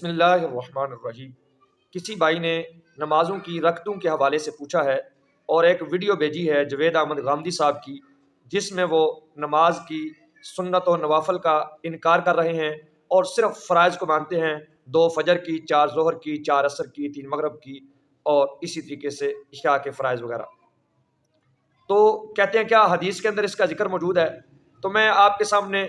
بسم اللہ الرحمن الرحیم۔ کسی بھائی نے نمازوں کی رکعتوں کے حوالے سے پوچھا ہے اور ایک ویڈیو بھیجی ہے جوید احمد غامدی صاحب کی، جس میں وہ نماز کی سنت و نوافل کا انکار کر رہے ہیں اور صرف فرائض کو مانتے ہیں، 2 فجر کی، 4 ظہر کی، 4 عصر کی، 3 مغرب کی اور اسی طریقے سے عشاء کے فرائض وغیرہ۔ تو کہتے ہیں کیا حدیث کے اندر اس کا ذکر موجود ہے؟ تو میں آپ کے سامنے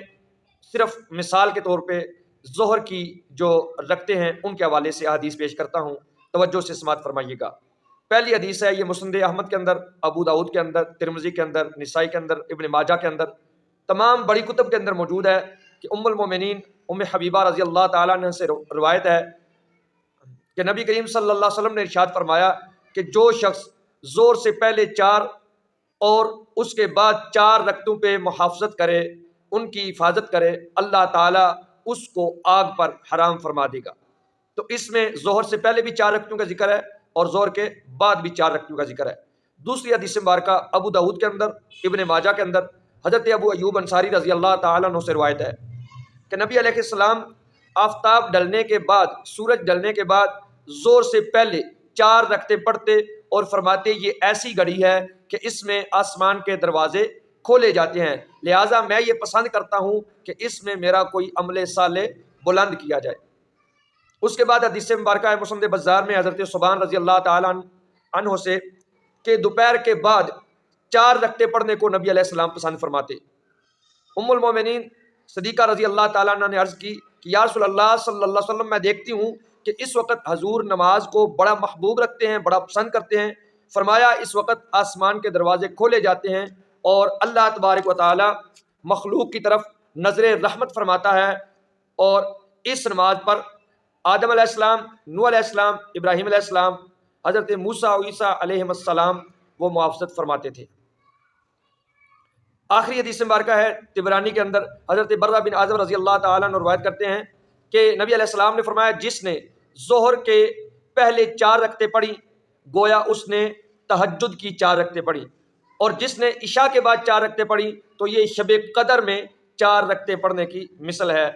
صرف مثال کے طور پہ ظہر کی جو رکھتے ہیں ان کے حوالے سے حدیث پیش کرتا ہوں، توجہ سے سماعت فرمائیے گا۔ پہلی حدیث ہے، یہ مسند احمد کے اندر، ابو داؤد کے اندر، ترمذی کے اندر، نسائی کے اندر، ابن ماجہ کے اندر، تمام بڑی کتب کے اندر موجود ہے کہ ام المومنین ام حبیبہ رضی اللہ تعالیٰ عنہ سے روایت ہے کہ نبی کریم صلی اللہ علیہ وسلم نے ارشاد فرمایا کہ جو شخص زور سے پہلے 4 اور اس کے بعد 4 رکعتوں پہ محافظت کرے، ان کی حفاظت کرے، اللہ تعالیٰ اس کو آگ پر حرام فرما دے گا۔ تو اس میں ظہر سے پہلے بھی 4 رکعتوں کا ذکر ہے اور ظہر کے بعد بھی 4 رکعتوں کا ذکر ہے۔ دوسری حدیث مبارکہ ابو داؤد کے اندر، ابن ماجہ کے اندر، حضرت ابو ایوب انصاری رضی اللہ تعالیٰ عنہ سے روایت ہے کہ نبی علیہ السلام آفتاب ڈلنے کے بعد، سورج ڈلنے کے بعد زور سے پہلے 4 رکعتیں پڑھتے اور فرماتے یہ ایسی گھڑی ہے کہ اس میں آسمان کے دروازے کھولے جاتے ہیں، لہٰذا میں یہ پسند کرتا ہوں کہ اس میں میرا کوئی عمل صالح بلند کیا جائے۔ اس کے بعد حدیث مبارکہ ہے مسند بزار میں حضرت صبان رضی اللہ تعالیٰ عنہ سے کہ دوپہر کے بعد 4 رکعتیں پڑھنے کو نبی علیہ السلام پسند فرماتے۔ ام المومنین صدیقہ رضی اللہ تعالیٰ عنہ نے عرض کی کہ یا رسول اللہ صلی اللہ علیہ وسلم، میں دیکھتی ہوں کہ اس وقت حضور نماز کو بڑا محبوب رکھتے ہیں، بڑا پسند کرتے ہیں۔ فرمایا اس وقت آسمان کے دروازے کھولے جاتے ہیں اور اللہ تبارک و تعالی مخلوق کی طرف نظر رحمت فرماتا ہے، اور اس نماز پر آدم علیہ السلام، نوح علیہ السلام، ابراہیم علیہ السلام، حضرت موسیٰ و عیسیٰ علیہ السلام وہ محافظت فرماتے تھے۔ آخری حدیث مبارکہ ہے طبرانی کے اندر، حضرت برہ بن عازب رضی اللہ تعالیٰ عنہ روایت کرتے ہیں کہ نبی علیہ السلام نے فرمایا جس نے ظہر کے پہلے 4 رکعتیں پڑھی گویا اس نے تہجد کی 4 رکعتیں پڑھی، اور جس نے عشاء کے بعد 4 رکعتیں پڑھی تو یہ شب قدر میں 4 رکعتیں پڑھنے کی مثل ہے۔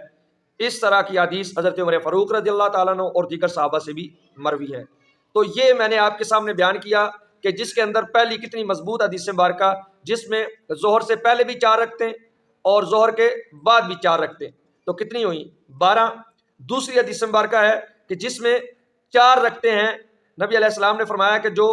اس طرح کی حدیث حضرت عمر فاروق رضی اللہ تعالیٰ عنہ اور دیگر صحابہ سے بھی مروی ہے۔ تو یہ میں نے آپ کے سامنے بیان کیا کہ جس کے اندر پہلی کتنی مضبوط حدیث مبارکہ، جس میں ظہر سے پہلے بھی 4 رکعتیں اور ظہر کے بعد بھی 4 رکعتیں، تو کتنی ہوئیں؟ 12۔ دوسری حدیث مبارکہ ہے کہ جس میں 4 رکعتیں ہیں، نبی علیہ السلام نے فرمایا کہ جو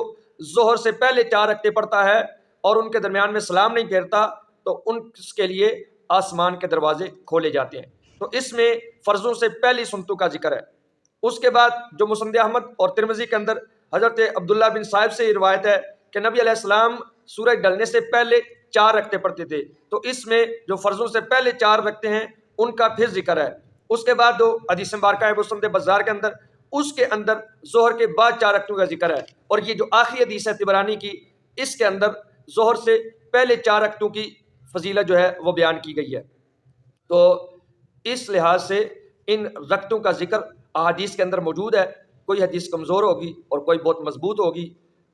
ظہر سے پہلے 4 رکعتیں پڑھتا ہے اور ان کے درمیان میں سلام نہیں پھیرتا تو اس کے لیے آسمان کے دروازے کھولے جاتے ہیں۔ تو اس میں فرضوں سے پہلی سنتوں کا ذکر ہے۔ اس کے بعد جو مسند احمد اور ترمذی کے اندر حضرت عبداللہ بن صاحب سے یہ روایت ہے کہ نبی علیہ السلام سورج ڈلنے سے پہلے 4 رکعتیں پڑھتے تھے، تو اس میں جو فرضوں سے پہلے 4 رکعتیں ہیں ان کا پھر ذکر ہے۔ اس کے بعد جو حدیث مبارکہ ہے مسند بزار کے اندر، اس کے اندر ظہر کے بعد 4 رکعتوں کا ذکر ہے، اور یہ جو آخری حدیث ہے طبرانی کی، اس کے اندر ظہر سے پہلے 4 رکعتوں کی فضیلت جو ہے وہ بیان کی گئی ہے۔ تو اس لحاظ سے ان رکعتوں کا ذکر احادیث کے اندر موجود ہے، کوئی حدیث کمزور ہوگی اور کوئی بہت مضبوط ہوگی،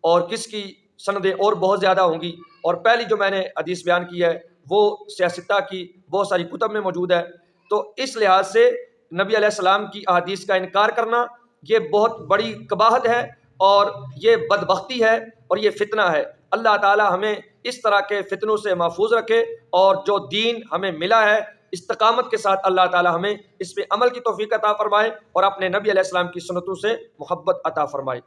اور کس کی سندیں اور بہت زیادہ ہوں گی، اور پہلی جو میں نے حدیث بیان کی ہے وہ سیاستہ کی بہت ساری کتب میں موجود ہے۔ تو اس لحاظ سے نبی علیہ السلام کی احادیث کا انکار کرنا یہ بہت بڑی قباحت ہے، اور یہ بدبختی ہے، اور یہ فتنہ ہے۔ اللہ تعالی ہمیں اس طرح کے فتنوں سے محفوظ رکھے، اور جو دین ہمیں ملا ہے استقامت کے ساتھ اللہ تعالی ہمیں اس پہ عمل کی توفیق عطا فرمائے، اور اپنے نبی علیہ السلام کی سنتوں سے محبت عطا فرمائے۔